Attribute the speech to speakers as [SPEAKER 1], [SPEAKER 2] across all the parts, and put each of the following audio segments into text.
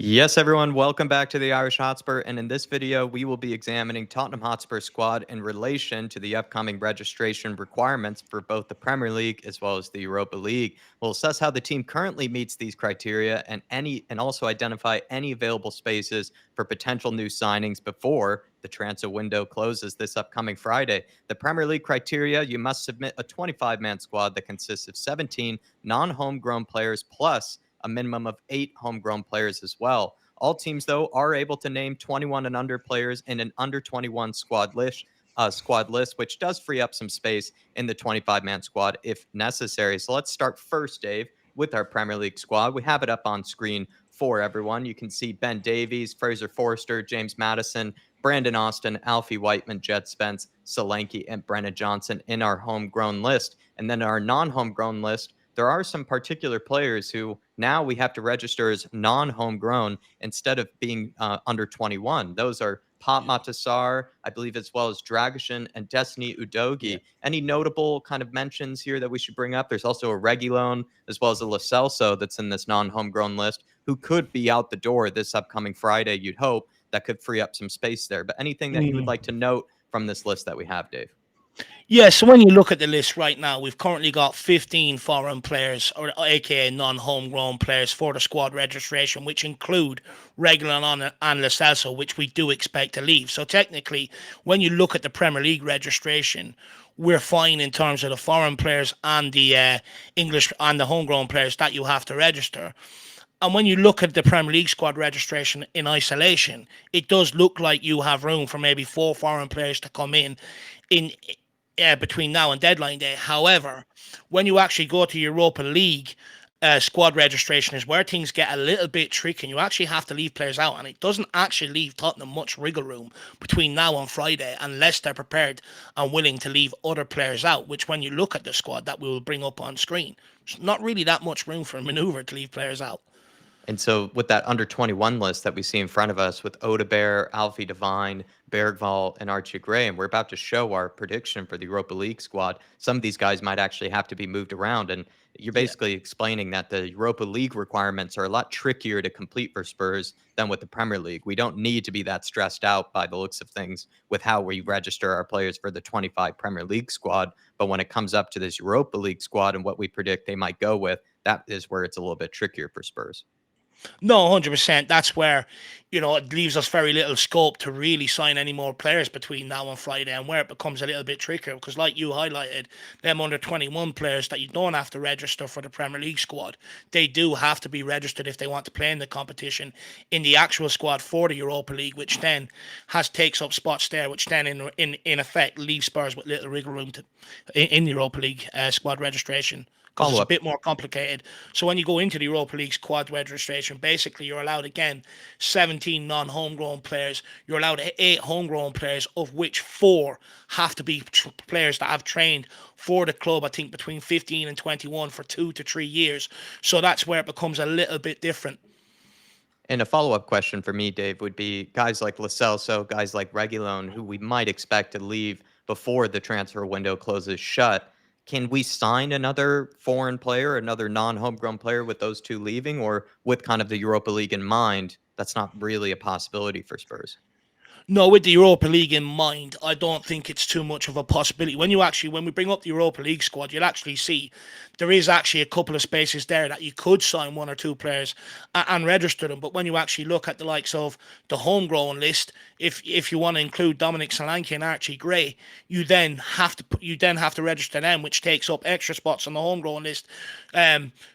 [SPEAKER 1] Yes, everyone, welcome back to the Irish Hotspur. And in this video, we will be examining Tottenham Hotspur squad in relation to the upcoming registration requirements for both the Premier League as well as the Europa League. We'll assess how the team currently meets these criteria and also identify any available spaces for potential new signings before the transfer window closes this upcoming Friday. The Premier League criteria: you must submit a 25-man squad that consists of 17 non-homegrown players plus a minimum of 8 homegrown players as well. All teams, though, are able to name 21 and under players in an under 21 squad list, which does free up some space in the 25-man squad if necessary. So let's start first, Dave, with our Premier League squad. We have it up on screen for everyone. You can see Ben Davies, Fraser Forster, James Madison, Brandon Austin, Alfie Whiteman, Jed Spence, Solanke, and Brennan Johnson in our homegrown list. And then our non-homegrown list, there are some particular players who now we have to register as non-homegrown instead of being under 21. Those are Pop
[SPEAKER 2] Yeah,
[SPEAKER 1] Matasar, I believe, as well as Dragashin and Destiny
[SPEAKER 2] yeah.
[SPEAKER 1] Udogi. Any notable kind of mentions here that we should bring up? There's also a Reguilon as well as a Lo Celso that's in this non-homegrown list who could be out the door this upcoming Friday, you'd hope. That could free up some space there. But anything that you would
[SPEAKER 2] Mm.
[SPEAKER 1] like to note from this list that we have, Dave?
[SPEAKER 2] Yeah, so when you look at the list right now, we've currently got 15 foreign players, or aka non-homegrown players, for the squad registration, which include Reguilon and Lo Celso, which we do expect to leave. So technically, when you look at the Premier League registration, we're fine in terms of the foreign players and the English and the homegrown players that you have to register. And when you look at the Premier League squad registration in isolation, it does look like you have room for maybe four foreign players to come in between now and deadline day. However, when you actually go to Europa League, squad registration is where things get a little bit tricky, and you actually have to leave players out, and it doesn't actually leave Tottenham much wriggle room between now and Friday unless they're prepared and willing to leave other players out, which when you look at the squad that we will bring up on screen, there's not really that much room for manoeuvre to leave players out.
[SPEAKER 1] And so with that under 21 list that we see in front of us with Odebear, Alfie Devine, Bergval, and Archie Gray, and we're about to show our prediction for the Europa League squad, some of these guys might actually have to be moved around. And you're
[SPEAKER 2] Yeah.
[SPEAKER 1] basically explaining that the Europa League requirements are a lot trickier to complete for Spurs than with the Premier League. We don't need to be that stressed out by the looks of things with how we register our players for the 25 Premier League squad. But when it comes up to this Europa League squad and what we predict they might go with, that is where it's a little bit trickier for Spurs.
[SPEAKER 2] No, 100%. That's where, it leaves us very little scope to really sign any more players between now and Friday, and where it becomes a little bit trickier because, like you highlighted, them under 21 players that you don't have to register for the Premier League squad, they do have to be registered if they want to play in the competition in the actual squad for the Europa League, which then takes up spots there, which then in effect leaves Spurs with little wiggle room in the Europa League squad registration, because it's
[SPEAKER 1] Follow
[SPEAKER 2] a
[SPEAKER 1] up.
[SPEAKER 2] bit more complicated. So when you go into the Europa League squad registration, basically you're allowed again 17 non-homegrown players. You're allowed 8 homegrown players, of which 4 have to be players that have trained for the club. I think between 15 and 21 for 2 to 3 years. So that's where it becomes a little bit different.
[SPEAKER 1] And a follow-up question for me, Dave, would be guys like Lo Celso, guys like Reguilon, who we might expect to leave before the transfer window closes shut. Can we sign another foreign player, another non-homegrown player with those two leaving, or with kind of the Europa League in mind, that's not really a possibility for Spurs?
[SPEAKER 2] No, with the Europa League in mind, I don't think it's too much of a possibility. When we bring up the Europa League squad, you'll actually see there is actually a couple of spaces there that you could sign one or two players and register them. But when you actually look at the likes of the homegrown list, if you want to include Dominic Solanke and Archie Gray, you then have to register them, which takes up extra spots on the homegrown list.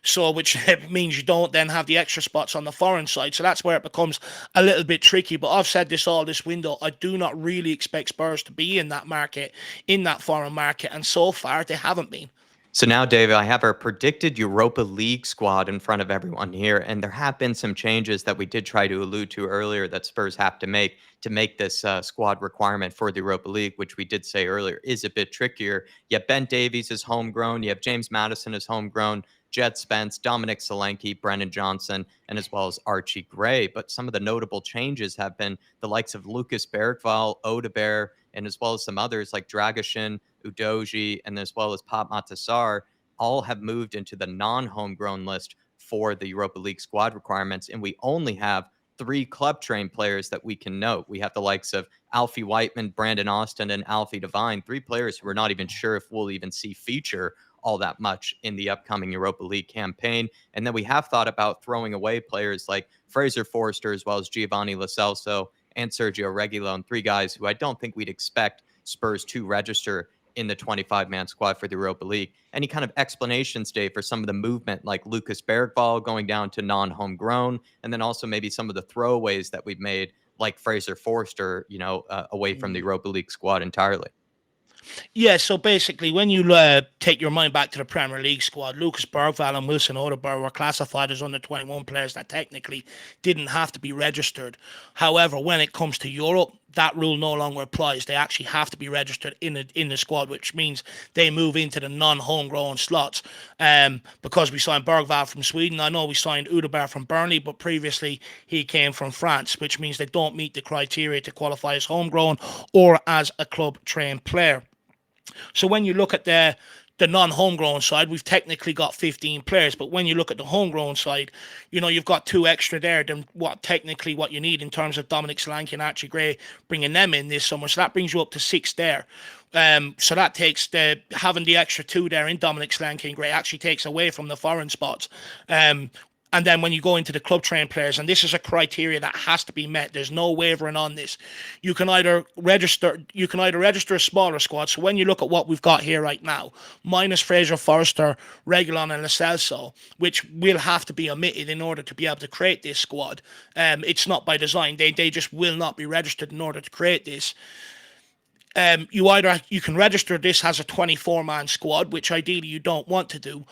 [SPEAKER 2] So which means you don't then have the extra spots on the foreign side. So that's where it becomes a little bit tricky. But I've said this all this window. I do not really expect Spurs to be in that market, in that foreign market, and so far they haven't been.
[SPEAKER 1] So now, David, I have our predicted Europa League squad in front of everyone here, and there have been some changes that we did try to allude to earlier that Spurs have to make this squad requirement for the Europa League, which we did say earlier is a bit trickier. Yet Ben Davies is homegrown. You have James Madison is homegrown. Jed Spence, Dominic Solanke, Brennan Johnson, and as well as Archie Gray. But some of the notable changes have been the likes of Lucas Bergval, Odebear, and as well as some others like Dragashin, Udoji, and as well as Pop Matasar, all have moved into the non-homegrown list for the Europa League squad requirements. And we only have three club trained players that we can note. We have the likes of Alfie Whiteman, Brandon Austin, and Alfie Devine, three players who we're not even sure if we'll even see feature all that much in the upcoming Europa League campaign. And then we have thought about throwing away players like Fraser Forster, as well as Giovanni Lo Celso and Sergio Reguilon, three guys who I don't think we'd expect Spurs to register in the 25-man squad for the Europa League. Any kind of explanations, Dave, for some of the movement, like Lucas Bergvall going down to non-homegrown, and then also maybe some of the throwaways that we've made, like Fraser Forster, away from the Europa League squad entirely?
[SPEAKER 2] Yeah, so basically, when you take your mind back to the Premier League squad, Lucas Bergvall and Wilson Odegaard were classified as under 21 players that technically didn't have to be registered. However, when it comes to Europe, that rule no longer applies. They actually have to be registered in the squad, which means they move into the non-homegrown slots. Because we signed Bergvall from Sweden, I know we signed Odegaard from Burnley, but previously he came from France, which means they don't meet the criteria to qualify as homegrown or as a club-trained player. So when you look at the non-homegrown side, we've technically got 15 players, but when you look at the homegrown side, you've got two extra there than what you need in terms of Dominic Solanke and Archie Gray, bringing them in this summer. So that brings you up to 6 there. So that takes having the extra 2 there in Dominic Solanke and Gray actually takes away from the foreign spots. And then when you go into the club trained players, and this is a criteria that has to be met, there's no wavering on this. You can either register a smaller squad. So when you look at what we've got here right now, minus Fraser Forster, Reguilon, and Lo Celso, which will have to be omitted in order to be able to create this squad. It's not by design. They just will not be registered in order to create this. You can register this as a 24-man squad, which ideally you don't want to do,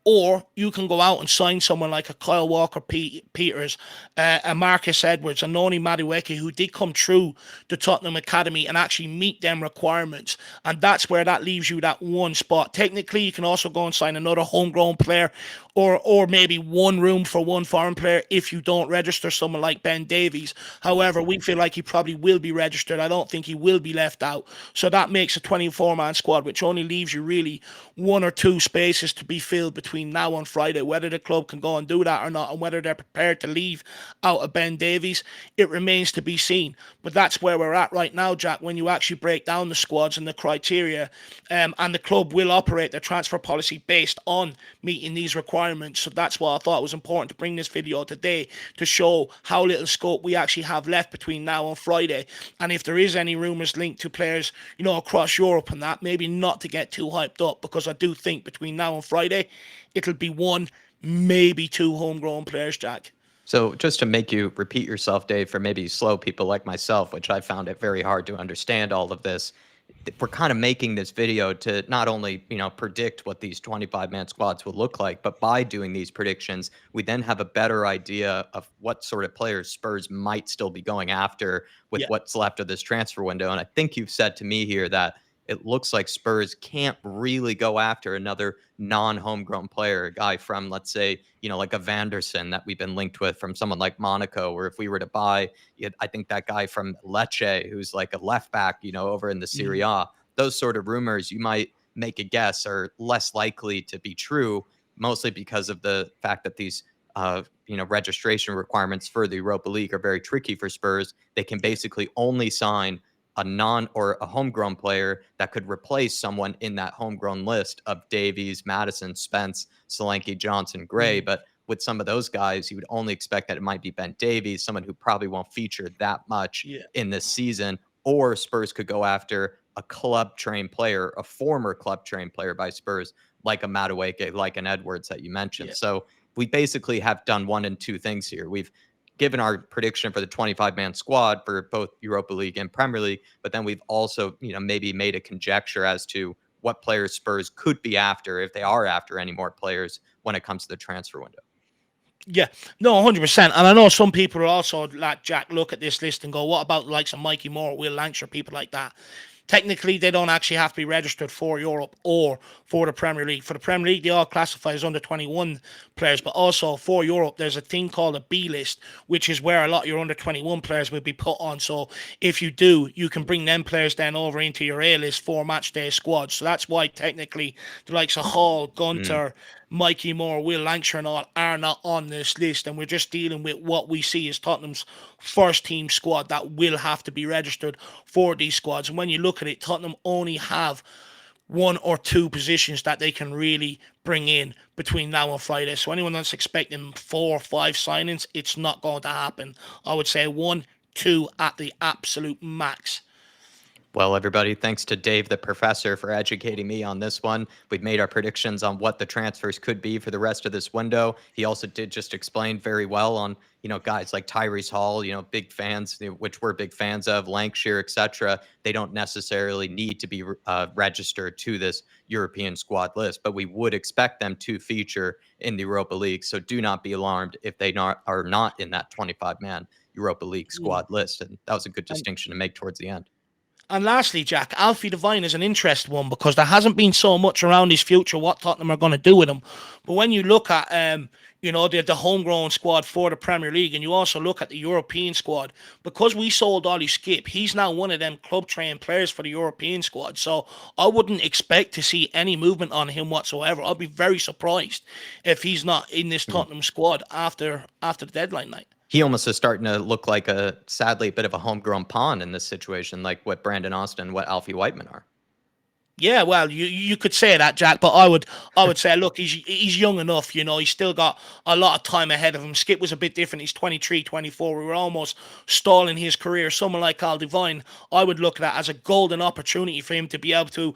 [SPEAKER 2] or you can go out and sign someone like a Kyle Walker-Peters, a Marcus Edwards, a Noni Madueke, who did come through the Tottenham Academy and actually meet them requirements. And that's where that leaves you that one spot. Technically, you can also go and sign another homegrown player, or maybe one room for one foreign player if you don't register someone like Ben Davies. However, we feel like he probably will be registered. I don't think he will be left out. So that makes a 24-man squad, which only leaves you really 1 or 2 spaces to be filled between now and Friday. Whether the club can go and do that or not, and whether they're prepared to leave out of Ben Davies, it remains to be seen. But that's where we're at right now, Jack, when you actually break down the squads and the criteria, and the club will operate their transfer policy based on meeting these requirements. So that's why I thought it was important to bring this video today, to show how little scope we actually have left between now and Friday. And if there is any rumours linked to players, across Europe and that, maybe not to get too hyped up, because I do think between now and Friday, it'll be 1, maybe 2 homegrown players, Jack.
[SPEAKER 1] So just to make you repeat yourself, Dave, for maybe slow people like myself, which I found it very hard to understand all of this, we're kind of making this video to not only, predict what these 25-man squads will look like, but by doing these predictions, we then have a better idea of what sort of players Spurs might still be going after with
[SPEAKER 2] Yeah.
[SPEAKER 1] what's left of this transfer window. And I think you've said to me here that it looks like Spurs can't really go after another non-homegrown player, a guy from, let's say, like a Vanderson that we've been linked with from someone like Monaco, or if we were to buy, I think that guy from Lecce, who's like a left back, over in the Serie A, those sort of rumors, you might make a guess, are less likely to be true, mostly because of the fact that these registration requirements for the Europa League are very tricky for Spurs. They can basically only sign a non or a homegrown player that could replace someone in that homegrown list of Davies, Madison, Spence, Solanke, Johnson, Gray. But with some of those guys, you would only expect that it might be Ben Davies, someone who probably won't feature that much in this season. Or Spurs could go after a club trained player, a former club trained player by Spurs, like a Madueke, like an Edwards that you mentioned. So we basically have done 1 and 2 things here. We've given our prediction for the 25-man squad for both Europa League and Premier League, but then we've also, maybe made a conjecture as to what players Spurs could be after, if they are after any more players when it comes to the transfer window.
[SPEAKER 2] Yeah, no, 100%. And I know some people are also like, Jack, look at this list and go, what about the likes of Mikey Moore, Will Lancashire, people like that? Technically, they don't actually have to be registered for Europe or for the Premier League. For the Premier League, they all classify as under 21 players, but also for Europe, there's a thing called a B list, which is where a lot of your under 21 players will be put on. So if you do, you can bring them players then over into your A list for match day squad. So that's why technically the likes of Hall, Gunter, Mikey Moore, Will Lancashire and all are not on this list, and we're just dealing with what we see as Tottenham's first team squad that will have to be registered for these squads. And when you look at it, Tottenham only have one or two positions that they can really bring in between now and Friday. So anyone that's expecting 4 or 5 signings, it's not going to happen. I would say 1, 2 at the absolute max.
[SPEAKER 1] Well, everybody, thanks to Dave the Professor for educating me on this one. We've made our predictions on what the transfers could be for the rest of this window. He also did just explain very well on, guys like Tyrese Hall, big fans, which we're big fans of, Lancashire, etc. They don't necessarily need to be registered to this European squad list, but we would expect them to feature in the Europa League. So do not be alarmed if they are not in that 25-man Europa League squad list. And that was a good
[SPEAKER 2] And
[SPEAKER 1] distinction to make towards the end.
[SPEAKER 2] And lastly, Jack, Alfie Devine is an interesting one because there hasn't been so much around his future, what Tottenham are going to do with him. But when you look at, the homegrown squad for the Premier League, and you also look at the European squad, because we sold Ollie Skip, he's now one of them club-trained players for the European squad. So I wouldn't expect to see any movement on him whatsoever. I'll be very surprised if he's not in this Tottenham squad after the deadline night.
[SPEAKER 1] He almost is starting to look like sadly, a bit of a homegrown pawn in this situation, like what Brandon Austin, what Alfie Whiteman are.
[SPEAKER 2] Yeah, well, you could say that, Jack, but I would say, look, he's young enough, he's still got a lot of time ahead of him. Skip was a bit different. He's 23, 24. We were almost stalling his career. Someone like Carl Devine, I would look at that as a golden opportunity for him to be able to,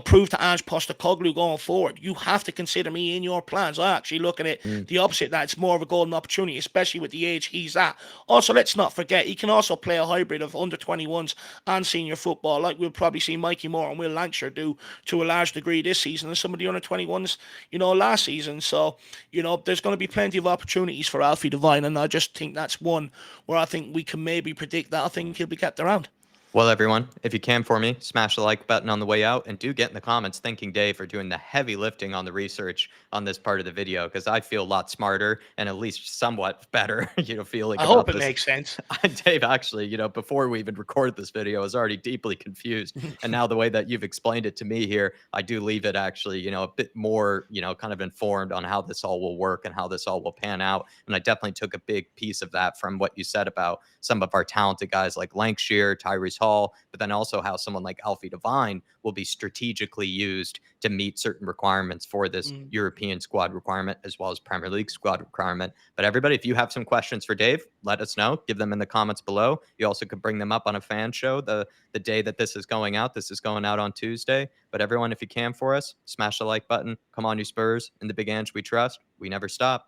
[SPEAKER 2] prove to Ange Postecoglou going forward, you have to consider me in your plans. I actually look at it the opposite, that it's more of a golden opportunity, especially with the age he's at. Also, let's not forget, he can also play a hybrid of under 21s and senior football, like we'll probably see Mikey Moore and Will Lancashire do to a large degree this season, and some of the under 21s, last season. So, there's going to be plenty of opportunities for Alfie Devine, and I just think that's one where I think we can maybe predict that I think he'll be kept around.
[SPEAKER 1] Well, everyone, if you can for me, smash the like button on the way out, and do get in the comments thanking Dave for doing the heavy lifting on the research on this part of the video, because I feel a lot smarter and at least somewhat better, feeling
[SPEAKER 2] I
[SPEAKER 1] about
[SPEAKER 2] hope it
[SPEAKER 1] this.
[SPEAKER 2] makes sense.
[SPEAKER 1] Dave, actually, before we even recorded this video, I was already deeply confused. And now the way that you've explained it to me here, I do leave it actually, a bit more, kind of informed on how this all will work and how this all will pan out. And I definitely took a big piece of that from what you said about some of our talented guys like Lancashire, Tyrese Hall, but then also how someone like Alfie Devine will be strategically used to meet certain requirements for this European squad requirement as well as Premier League squad requirement. But everybody, if you have some questions for Dave, let us know. Give them in the comments below. You also could bring them up on a fan show the day that this is going out. This is going out on Tuesday. But everyone, if you can for us, smash the like button. Come on, you Spurs. In the big Ange we trust. We never stop.